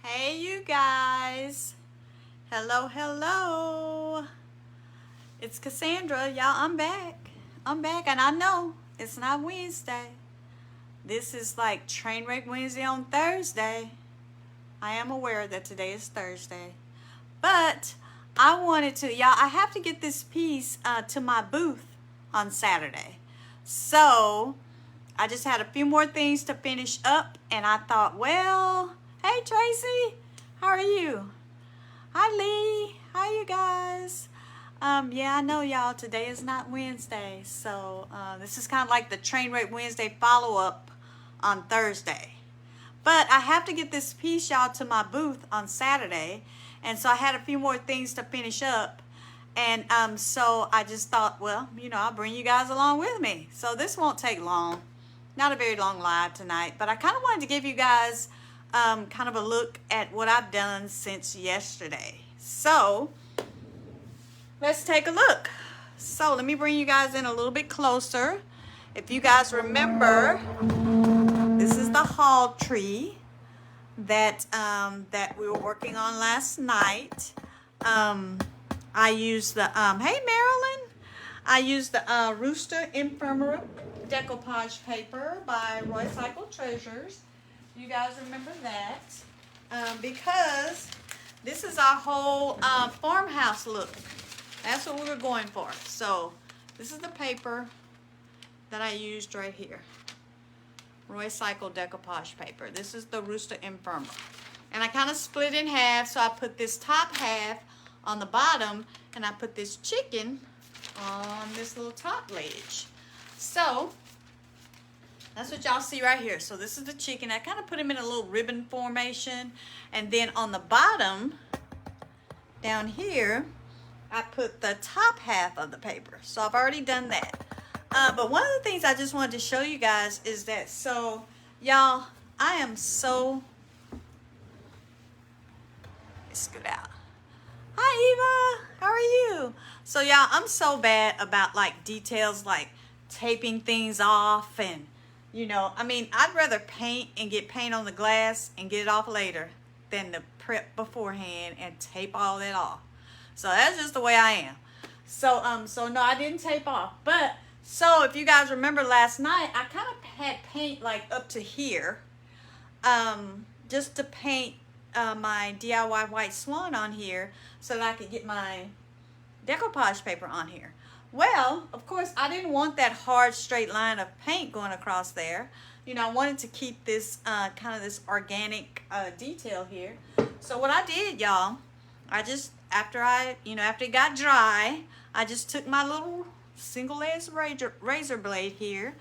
Hey you guys. Hello, hello. It's Cassandra. Y'all, I'm back. I'm back and I know it's not Wednesday. This is like Trainwreck Wednesday on Thursday. I am aware that today is Thursday. But I wanted to, y'all, I have to get this piece to my booth on Saturday. So I just had a few more things to finish up and I thought, well, hey Tracy, how are you? Hi Lee, how you guys? Yeah, I know y'all, today is not Wednesday, so this is kind of like the Trainwreck Wednesday follow-up on Thursday. But I have to get this piece, y'all, to my booth on Saturday, and so I had a few more things to finish up, and so I just thought, well, I'll bring you guys along with me. So this won't take long. Not a very long live tonight, but I kind of wanted to give you guys kind of a look at what I've done since yesterday. So let's take a look. So let me bring you guys in a little bit closer. If you guys remember, this is the hall tree that that we were working on last night. I used the hey Marilyn, I used the Rooster Infirmary decoupage paper by Roy Cycle Treasures. You guys remember that because this is our whole farmhouse look. That's what we were going for. So this is the paper that I used right here. Roy Cycle decoupage paper. This is the Rooster Infirmary. And I kind of split in half, so I put this top half on the bottom and I put this chicken on this little top ledge. So that's what y'all see right here. So this is the chicken. I kind of put him in a little ribbon formation. And then on the bottom, down here, I put the top half of the paper. So I've already done that. But one of the things I just wanted to show you guys is that, so y'all, I am so, let's scoot out. Hi Eva, how are you? So y'all, I'm so bad about like details like taping things off and I'd rather paint and get paint on the glass and get it off later than to prep beforehand and tape all that off. So that's just the way I am. So no, I didn't tape off. But so if you guys remember last night, I kind of had paint like up to here, just to paint my DIY white swan on here so that I could get my decoupage paper on here. Well, of course, I didn't want that hard straight line of paint going across there. I wanted to keep this kind of this organic detail here. So what I did, y'all, I just, after it got dry, I just took my little single-edged razor blade here,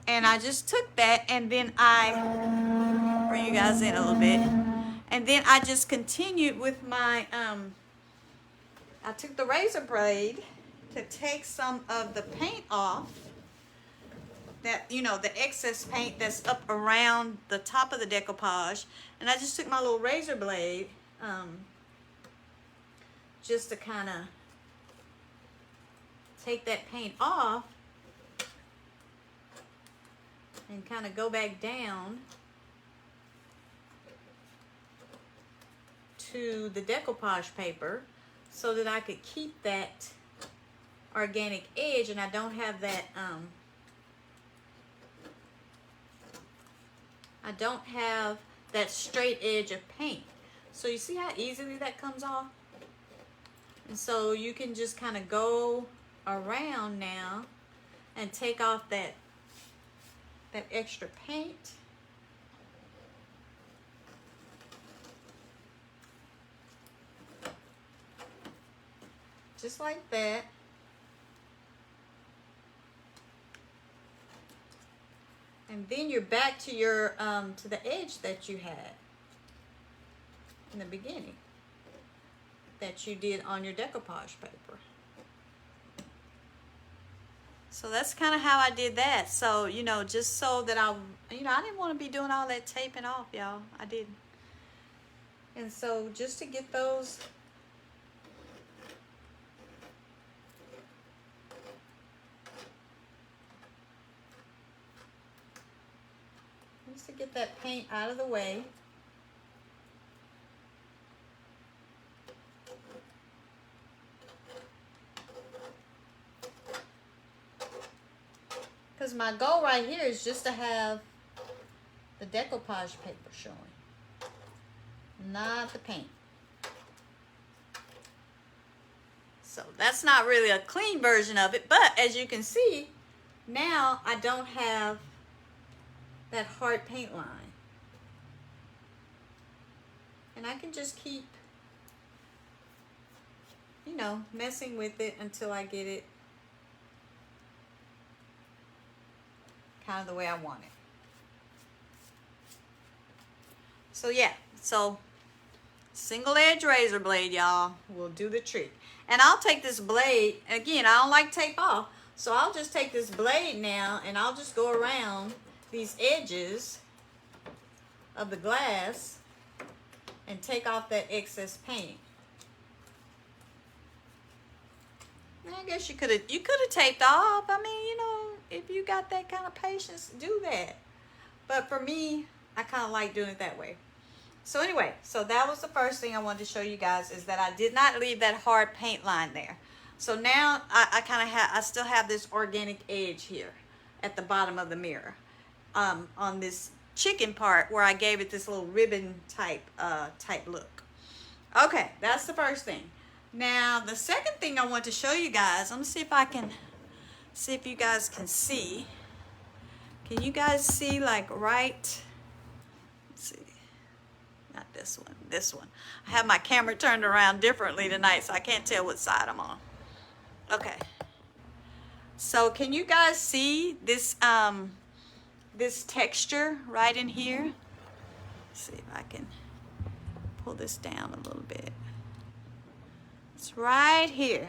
and I just took that, and then I bring you guys in a little bit, and then I just continued with my, I took the razor blade to take some of the paint off, that the excess paint that's up around the top of the decoupage, and I just took my little razor blade just to kind of take that paint off and kind of go back down to the decoupage paper so that I could keep that organic edge and I don't have that straight edge of paint. So you see how easily that comes off? And so you can just kind of go around now and take off that extra paint. Just like that. And then you're back to your to the edge that you had in the beginning, that you did on your decoupage paper. So that's kind of how I did that. So, just so that I didn't want to be doing all that taping off, y'all. I didn't. And so just to get those that paint out of the way. my goal right here is just to have the decoupage paper showing, not the paint. So that's not really a clean version of it, but as you can see, now I don't have that hard paint line. And I can just keep, you know, messing with it until I get it kind of the way I want it. So yeah, so single edge razor blade, y'all, will do the trick. And I'll take this blade, again, I don't like tape off, so I'll just take this blade now and I'll just go around these edges of the glass and take off that excess paint. I guess you could have taped off. I mean, you know, if you got that kind of patience, do that. But for me, I kind of like doing it that way. So anyway, so that was the first thing I wanted to show you guys, is that I did not leave that hard paint line there. So now I still have this organic edge here at the bottom of the mirror, on this chicken part where I gave it this little ribbon type look. Okay, that's the first thing. Now the second thing I want to show you guys, let me see if you guys can see. Can you guys see, like, right? Let's see. Not this one, this one. I have my camera turned around differently tonight, so I can't tell what side I'm on. Okay. So can you guys see this this texture right in here? Let's see if I can pull this down a little bit. It's right here.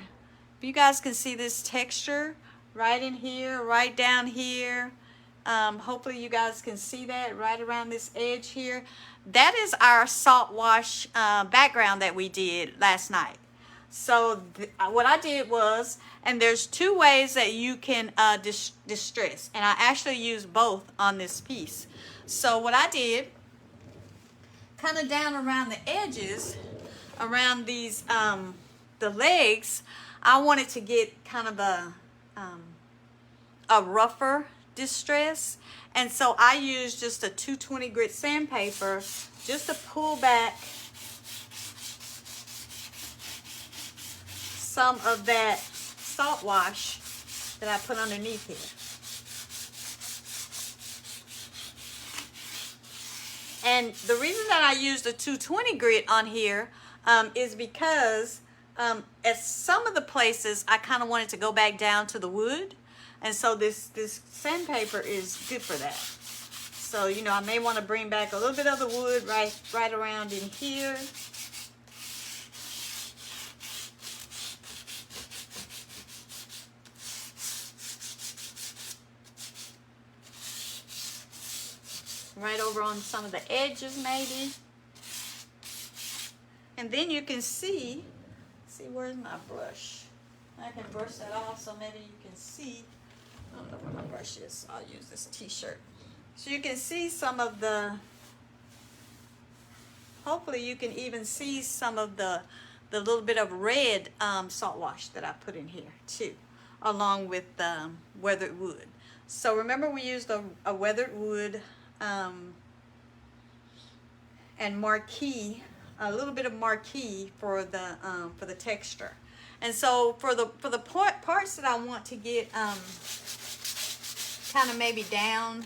If you guys can see this texture right in here, right down here. Hopefully you guys can see that right around this edge here. That is our salt wash background that we did last night. So what I did was, and there's two ways that you can distress, and I actually used both on this piece. So what I did, kind of down around the edges, around these the legs, I wanted to get kind of a rougher distress, and so I used just a 220 grit sandpaper just to pull back some of that salt wash that I put underneath here. And the reason that I used a 220 grit on here is because at some of the places I kind of wanted to go back down to the wood. And so this sandpaper is good for that. So, you know, I may want to bring back a little bit of the wood right around in here. Right over on some of the edges maybe. And then you can see where's my brush? I can brush that off so maybe you can see. I don't know where my brush is, so I'll use this t-shirt. So you can see some of the, hopefully you can even see some of the little bit of red salt wash that I put in here too, along with weathered wood. So remember, we used a weathered wood and marquee, a little bit of marquee for the texture. And so for the parts that I want to get kind of maybe down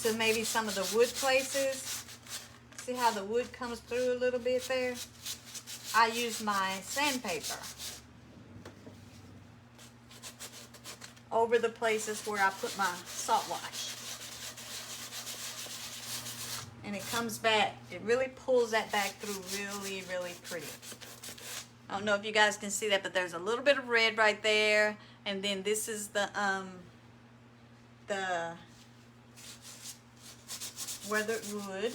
to maybe some of the wood places, see how the wood comes through a little bit there? I use my sandpaper over the places where I put my salt wash. And it comes back, it really pulls that back through really, really pretty. I don't know if you guys can see that, but there's a little bit of red right there. And then this is the weathered wood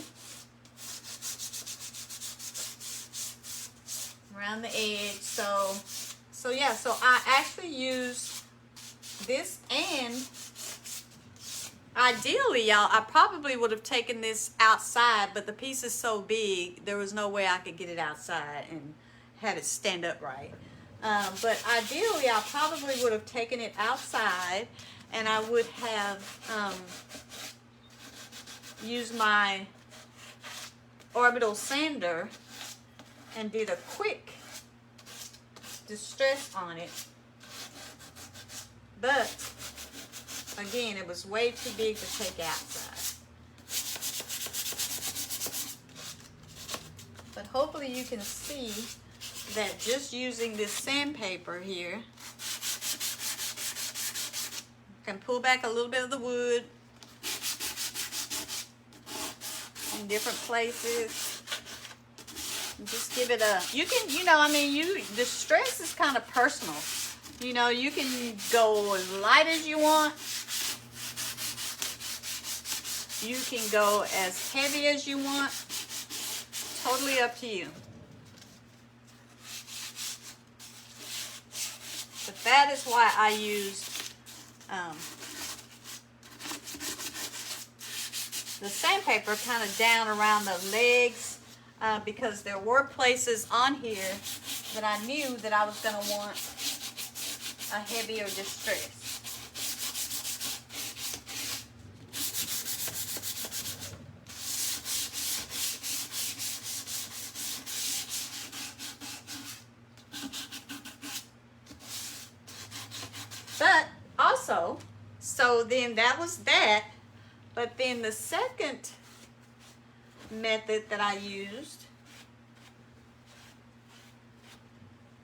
around the edge. So yeah, so I actually use this, and ideally, y'all, I probably would have taken this outside, but the piece is so big, there was no way I could get it outside and have it stand up right. But ideally, I probably would have taken it outside, and I would have used my orbital sander and did a quick distress on it. But again, it was way too big to take outside. But hopefully you can see that just using this sandpaper here, can pull back a little bit of the wood in different places. And just give it a, you can, you know, I mean, the stress is kind of personal. You know, you can go as light as you want. You can go as heavy as you want. Totally up to you. But that is why I used the sandpaper kind of down around the legs, because there were places on here that I knew that I was going to want a heavier distress. But also, so then that was that. But then the second method that I used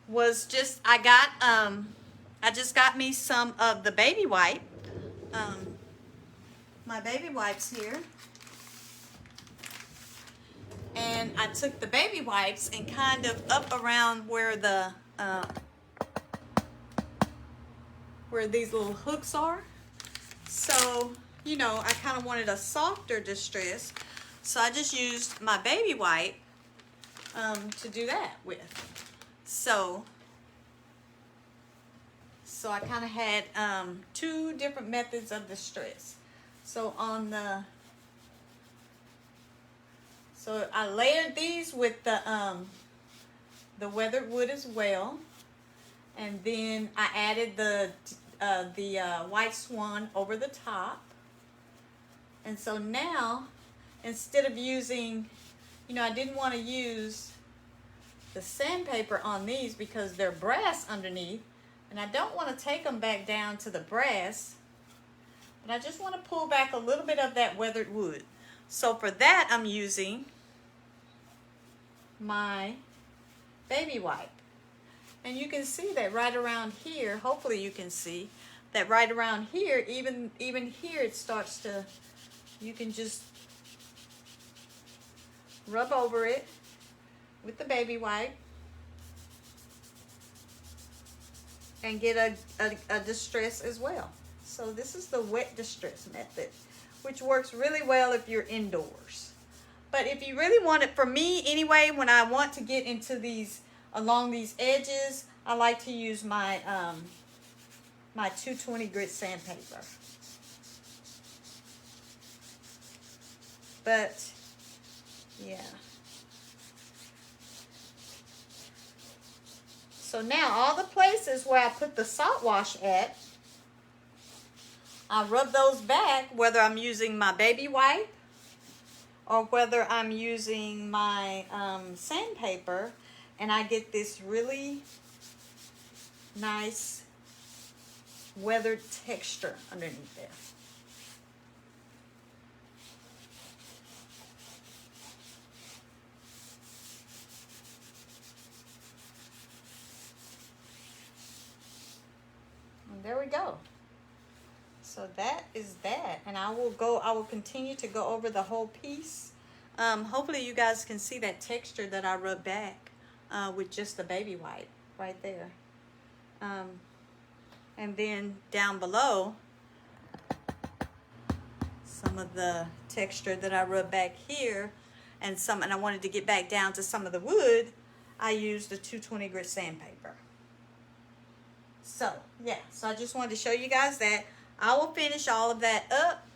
was just, I just got me some of the baby wipe. My baby wipes here. And I took the baby wipes and kind of up around where the where these little hooks are. So, you know, I kind of wanted a softer distress. So I just used my baby wipe to do that with. So I kind of had two different methods of distress. So so I layered these with the weathered wood as well. And then I added the white swan over the top. And so now, instead of using, you know, I didn't want to use the sandpaper on these because they're brass underneath. And I don't want to take them back down to the brass. But I just want to pull back a little bit of that weathered wood. So for that, I'm using my baby wipe. And you can see that right around here, hopefully you can see that right around here, even here it starts to, you can just rub over it with the baby wipe and get a distress as well. So this is the wet distress method, which works really well if you're indoors. But if you really want it, for me anyway, when I want to get into these, along these edges, I like to use my my 220 grit sandpaper. But yeah. So now all the places where I put the salt wash at, I rub those back, whether I'm using my baby wipe or whether I'm using my sandpaper, and I get this really nice weathered texture underneath there. And there we go. So that is that, and I will continue to go over the whole piece. Hopefully you guys can see that texture that I rubbed back with just the baby wipe right there. And then down below, some of the texture that I rubbed back here, and I wanted to get back down to some of the wood, I used the 220 grit sandpaper. So yeah, so I just wanted to show you guys that. I will finish all of that up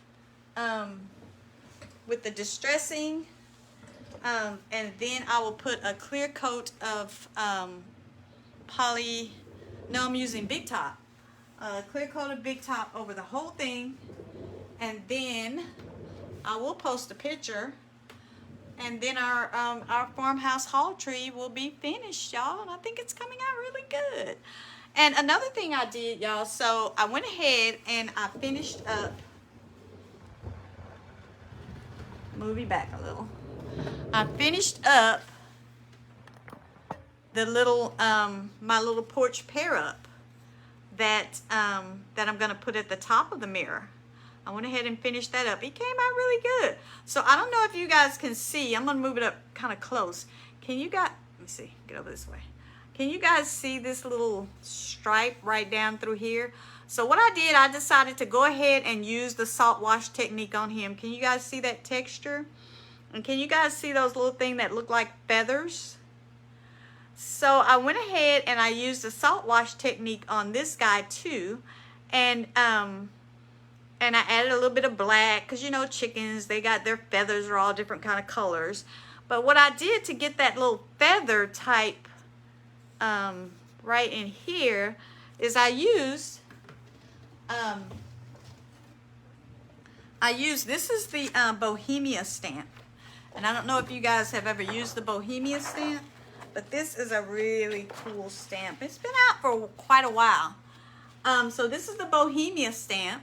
with the distressing, and then I will put a clear coat of I'm using Big Top. Clear coated Big Top over the whole thing. And then I will post a picture. And then our farmhouse haul tree will be finished, y'all. And I think it's coming out really good. And another thing I did, y'all, so I went ahead and I finished up. Move you back a little. I finished up the little my little porch pair up that that I'm gonna put at the top of the mirror. I went ahead and finished that up. It came out really good. So I don't know if you guys can see. I'm gonna move it up kind of close. Can you guys? Let me see. Get over this way. Can you guys see this little stripe right down through here? So what I did, I decided to go ahead and use the salt wash technique on him. Can you guys see that texture? And can you guys see those little things that look like feathers? So I went ahead and I used the salt wash technique on this guy too. And I added a little bit of black, because you know chickens, they got their feathers are all different kind of colors. But what I did to get that little feather type right in here is I used this is the Bohemia stamp. And I don't know if you guys have ever used the Bohemia stamp, but this is a really cool stamp. It's been out for quite a while. So this is the Bohemia stamp.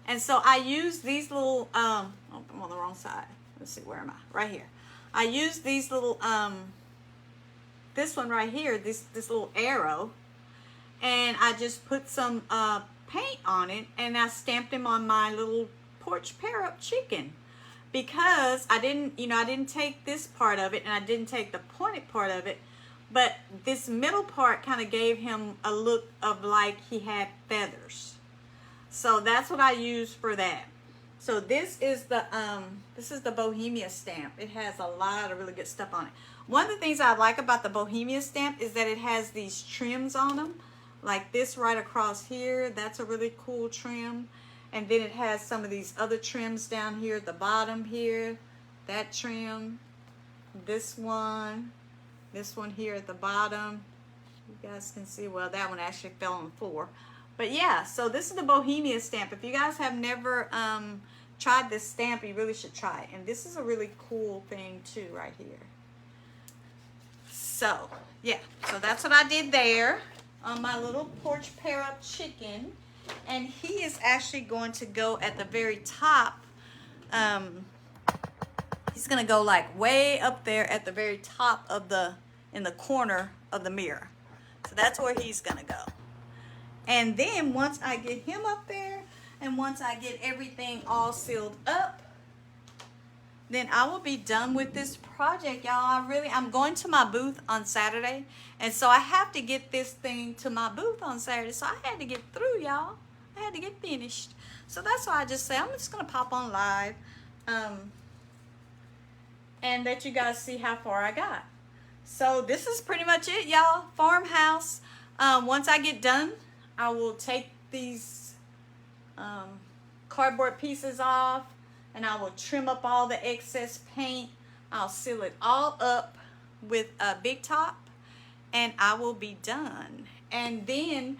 And so I use these little, oh, I'm on the wrong side. Let's see, where am I? Right here. I use these little, this one right here, this little arrow. And I just put some paint on it, and I stamped him on my little porch pair-up chicken. Because I didn't take this part of it, and I didn't take the pointed part of it, but this middle part kind of gave him a look of like he had feathers. So that's what I used for that. So this is the Bohemia stamp. It has a lot of really good stuff on it. One of the things I like about the Bohemia stamp is that it has these trims on them, like this right across here. That's a really cool trim. And then it has some of these other trims down here at the bottom here. That trim, this one here at the bottom. You guys can see, well, that one actually fell on the floor. But yeah, so this is the Bohemia stamp. If you guys have never tried this stamp, you really should try it. And this is a really cool thing too right here. So, yeah, so that's what I did there on my little porch pair-up chicken. And he is actually going to go at the very top. He's going to go like way up there at the very top of in the corner of the mirror. So that's where he's going to go. And then once I get him up there, and once I get everything all sealed up, then I will be done with this project, y'all. I'm going to my booth on Saturday, and so I have to get this thing to my booth on Saturday. So I had to get through, y'all. I had to get finished. So that's why I just say I'm just gonna pop on live, and let you guys see how far I got. So this is pretty much it, y'all. Farmhouse. Once I get done, I will take these cardboard pieces off, and I will trim up all the excess paint. I'll seal it all up with a Big Top, and I will be done. And then,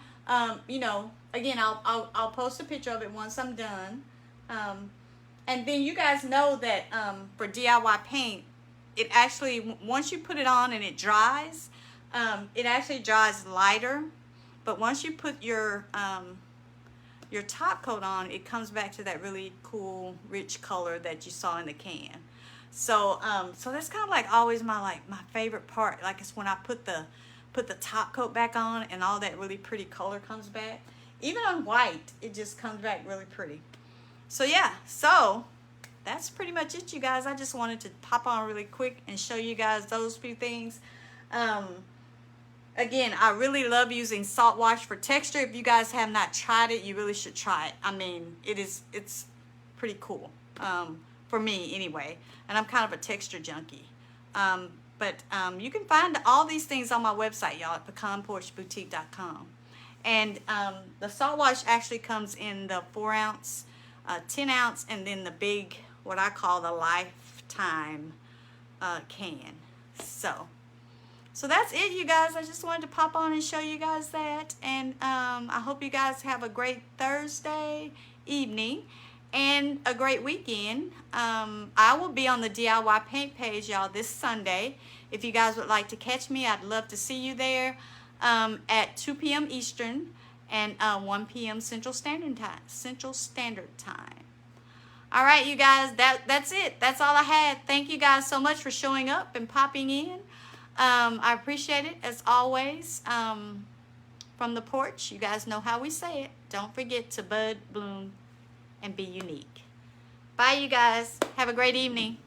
you know, again, I'll post a picture of it once I'm done. And then you guys know that for DIY paint, it actually, once you put it on and it dries, it actually dries lighter. But once you put your top coat on, it comes back to that really cool, rich color that you saw in the can. So so that's kind of like always my favorite part. Like, it's when I put the top coat back on and all that really pretty color comes back. Even on white, it just comes back really pretty. So yeah, so that's pretty much it, you guys. I just wanted to pop on really quick and show you guys those few things. Again, I really love using salt wash for texture. If you guys have not tried it, you really should try it. I mean, it's pretty cool, for me anyway. And I'm kind of a texture junkie. But you can find all these things on my website, y'all, at pecanporchboutique.com. And the salt wash actually comes in the 4-ounce, 10-ounce, and then the big, what I call the lifetime can. So that's it, you guys. I just wanted to pop on and show you guys that. And I hope you guys have a great Thursday evening and a great weekend. I will be on the DIY paint page, y'all, this Sunday. If you guys would like to catch me, I'd love to see you there at 2 p.m. Eastern and 1 p.m. Central Standard Time. All right, you guys, that's it. That's all I had. Thank you guys so much for showing up and popping in. I appreciate it, as always. From the porch, you guys know how we say it. Don't forget to bud, bloom, and be unique. Bye, you guys. Have a great evening.